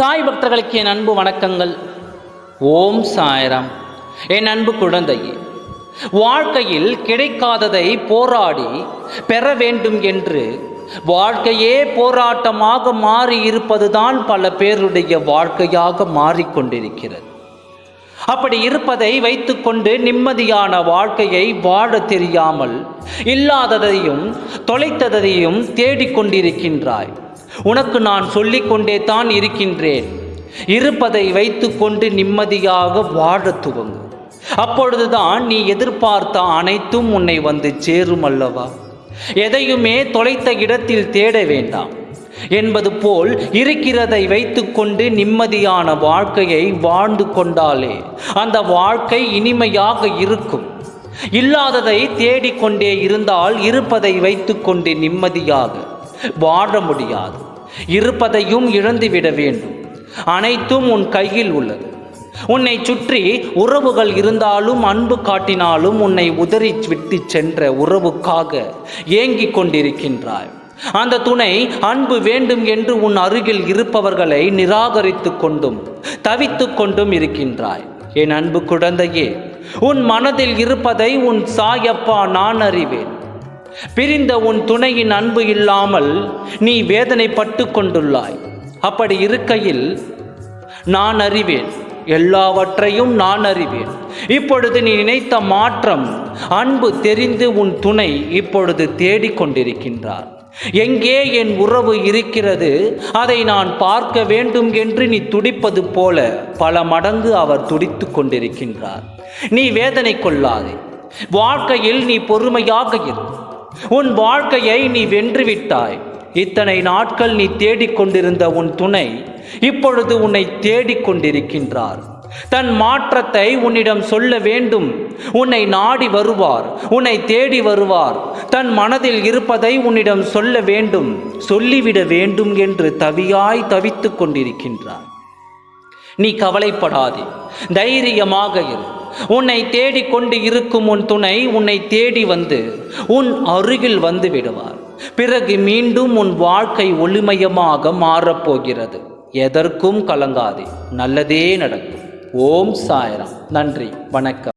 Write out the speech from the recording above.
சாய் பக்தர்களுக்கு என் அன்பு வணக்கங்கள். ஓம் சாய்ராம். என் அன்பு குழந்தையே, வாழ்க்கையில் கிடைக்காததை போராடி பெற வேண்டும் என்று வாழ்க்கையே போராட்டமாக மாறி இருப்பதுதான் பல பேருடைய வாழ்க்கையாக மாறிக்கொண்டிருக்கிறது. அப்படி இருப்பதை வைத்துக்கொண்டு நிம்மதியான வாழ்க்கையை வாழ தெரியாமல் இல்லாததையும் தொலைத்ததையும் தேடிக்கொண்டிருக்கின்றாய். உனக்கு நான் சொல்லிக்கொண்டே தான் இருக்கின்றேன். இருப்பதை வைத்துக்கொண்டு நிம்மதியாக வாழ துவங்கு. அப்பொழுதுதான் நீ எதிர்பார்த்த அனைத்தும் உன்னை வந்து சேரும் அல்லவா? எதையுமே தொலைத்த இடத்தில் தேட வேண்டாம் என்பது போல் இருக்கிறதை வைத்துக்கொண்டு நிம்மதியான வாழ்க்கையை வாழ்ந்து கொண்டாலே அந்த வாழ்க்கை இனிமையாக இருக்கும். இல்லாததை தேடிக்கொண்டே இருந்தால் இருப்பதை வைத்துக்கொண்டு நிம்மதியாக வாழ முடியாது. இருப்பதையும் இழந்துவிட வேண்டும். அனைத்தும் உன் கையில் உள்ளது. உன்னை சுற்றி உறவுகள் இருந்தாலும் அன்பு காட்டினாலும் உன்னை உதறி விட்டு சென்ற உறவுக்காக ஏங்கிக் கொண்டிருக்கின்றாய். அந்த துணை அன்பு வேண்டும் என்று உன் அருகில் இருப்பவர்களை நிராகரித்து கொண்டும் தவித்து கொண்டும் இருக்கின்றாய். என் அன்பு குழந்தையே, உன் மனதில் இருப்பதை உன் சாயப்பா நான் அறிவேன். பிரிந்த உன் துணையின் அன்பு இல்லாமல் நீ வேதனைப்பட்டு கொண்டுள்ளாய். அப்படி இருக்கையில் நான் அறிவேன், எல்லாவற்றையும் நான் அறிவேன். இப்பொழுது நீ நினைத்த மாற்றம் அன்பு தெரிந்து உன் துணை இப்பொழுது தேடிக்கொண்டிருக்கின்றார். எங்கே என் உறவு இருக்கிறது, அதை நான் பார்க்க வேண்டும் என்று நீ துடிப்பது போல பல மடங்கு அவர் துடித்து கொண்டிருக்கின்றார். நீ வேதனை கொள்ளாதே. வாழ்க்கையில் நீ பொறுமையாக இரு. உன் வாழ்க்கையை நீ வென்றுவிட்டாய். இத்தனை நாட்கள் நீ தேடிக்கொண்டிருந்த உன் துணை இப்பொழுது உன்னை தேடிக்கொண்டிருக்கின்றார். தன் மாற்றத்தை உன்னிடம் சொல்ல வேண்டும். உன்னை நாடி வருவார், உன்னை தேடி வருவார். தன் மனதில் இருப்பதை உன்னிடம் சொல்ல வேண்டும், சொல்லிவிட வேண்டும் என்று தவித்து கொண்டிருக்கின்றார். நீ கவலைப்படாதே, தைரியமாக இரு. உன்னை தேடிக்கொண்டு இருக்கும் உன் துணை உன்னை தேடி வந்து உன் அருகில் வந்து விடுவார். பிறகு மீண்டும் உன் வாழ்க்கை ஒளிமயமாக மாறப்போகிறது. எதற்கும் கலங்காதே, நல்லதே நடக்கும். ஓம் சாய்ராம். நன்றி, வணக்கம்.